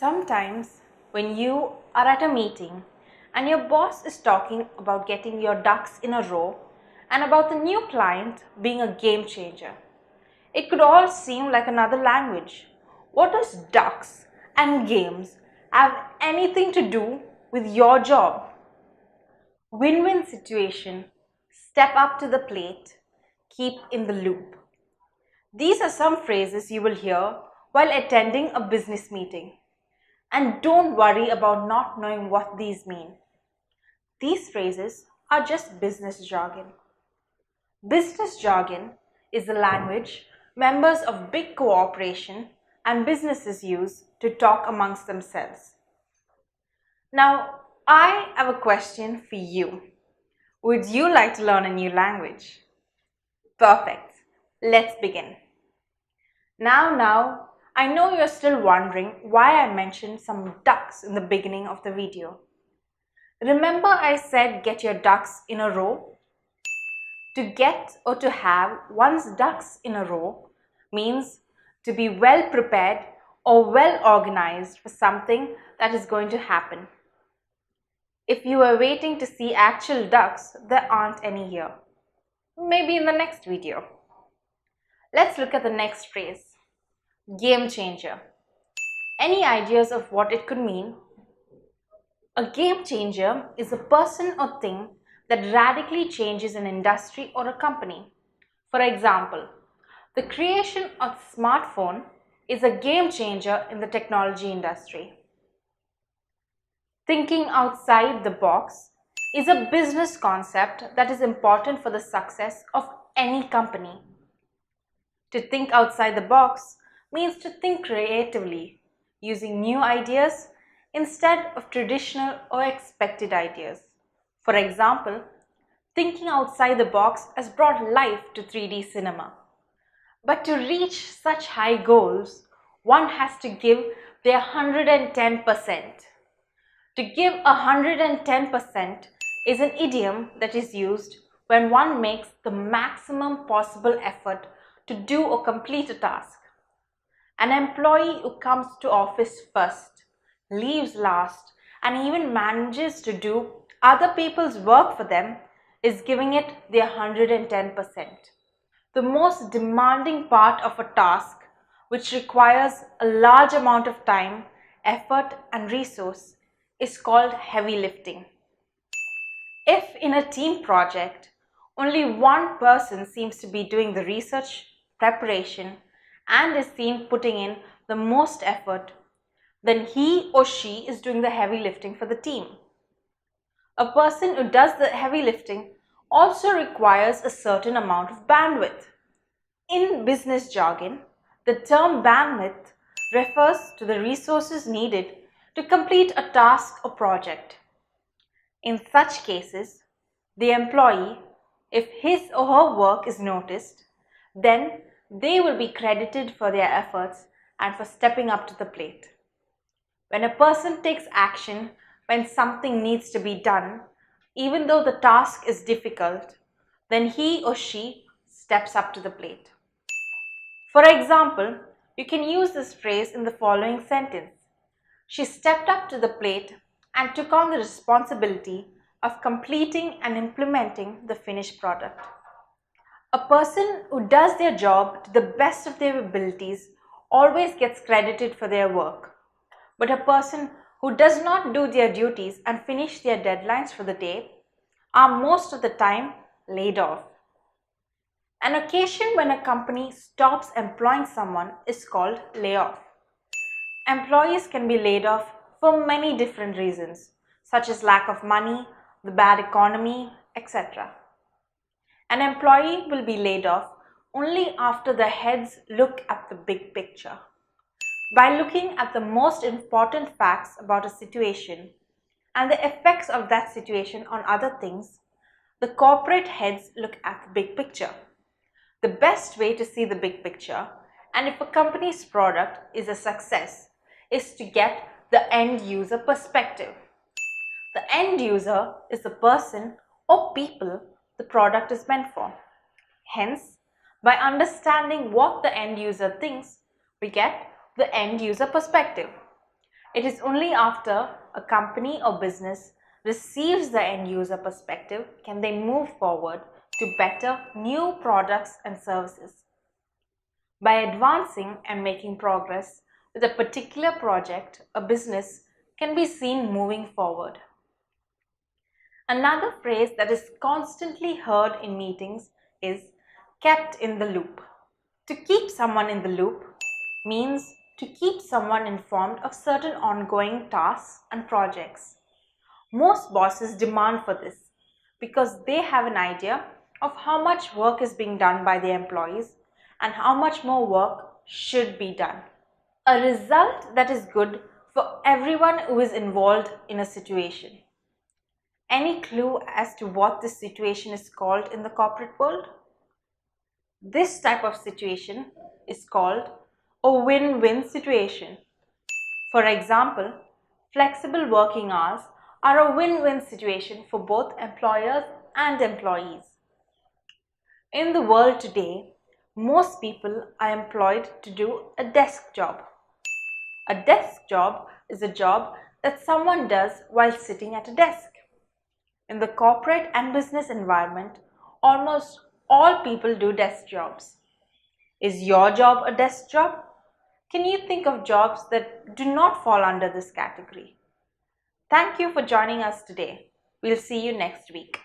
Sometimes, when you are at a meeting and your boss is talking about getting your ducks in a row and about the new client being a game changer, it could all seem like another language. What does ducks and games have anything to do with your job? Win-win situation, step up to the plate, keep in the loop. These are some phrases you will hear while attending a business meeting. And don't worry about not knowing what these mean. These phrases are just business jargon. Business jargon is the language members of big corporations and businesses use to talk amongst themselves. Now, I have a question for you. Would you like to learn a new language? Perfect. Let's begin. Now, I know you're still wondering why I mentioned some ducks in the beginning of the video. Remember I said get your ducks in a row? To get or to have one's ducks in a row means to be well prepared or well organized for something that is going to happen. If you are waiting to see actual ducks, there aren't any here. Maybe in the next video. Let's look at the next phrase. Game changer. Any ideas of what it could mean? A game changer is a person or thing that radically changes an industry or a company. For example, the creation of the smartphone is a game changer in the technology industry. Thinking outside the box is a business concept that is important for the success of any company. To think outside the box means to think creatively, using new ideas instead of traditional or expected ideas. For example, thinking outside the box has brought life to 3D cinema. But to reach such high goals, one has to give their 110%. To give 110% is an idiom that is used when one makes the maximum possible effort to do or complete a task. An employee who comes to office first, leaves last, and even manages to do other people's work for them is giving it their 110%. The most demanding part of a task, which requires a large amount of time, effort, and resource, is called heavy lifting. If in a team project, only one person seems to be doing the research, preparation, and is seen putting in the most effort, then he or she is doing the heavy lifting for the team. A person who does the heavy lifting also requires a certain amount of bandwidth. In business jargon, the term bandwidth refers to the resources needed to complete a task or project. In such cases, the employee, if his or her work is noticed, then they will be credited for their efforts and for stepping up to the plate. When a person takes action when something needs to be done, even though the task is difficult, then he or she steps up to the plate. For example, you can use this phrase in the following sentence. She stepped up to the plate and took on the responsibility of completing and implementing the finished product. A person who does their job to the best of their abilities always gets credited for their work. But a person who does not do their duties and finish their deadlines for the day are most of the time laid off. An occasion when a company stops employing someone is called layoff. Employees can be laid off for many different reasons, such as lack of money, the bad economy, etc. An employee will be laid off only after the heads look at the big picture. By looking at the most important facts about a situation and the effects of that situation on other things, the corporate heads look at the big picture. The best way to see the big picture, and if a company's product is a success, is to get the end user perspective. The end user is the person or people the product is meant for. Hence, by understanding what the end user thinks, we get the end user perspective. It is only after a company or business receives the end user perspective can they move forward to better new products and services. By advancing and making progress with a particular project, a business can be seen moving forward. Another phrase that is constantly heard in meetings is kept in the loop. To keep someone in the loop means to keep someone informed of certain ongoing tasks and projects. Most bosses demand for this because they have an idea of how much work is being done by their employees and how much more work should be done. A result that is good for everyone who is involved in a situation. Any clue as to what this situation is called in the corporate world? This type of situation is called a win-win situation. For example, flexible working hours are a win-win situation for both employers and employees. In the world today, most people are employed to do a desk job. A desk job is a job that someone does while sitting at a desk. In the corporate and business environment, almost all people do desk jobs. Is your job a desk job? Can you think of jobs that do not fall under this category? Thank you for joining us today. We'll see you next week.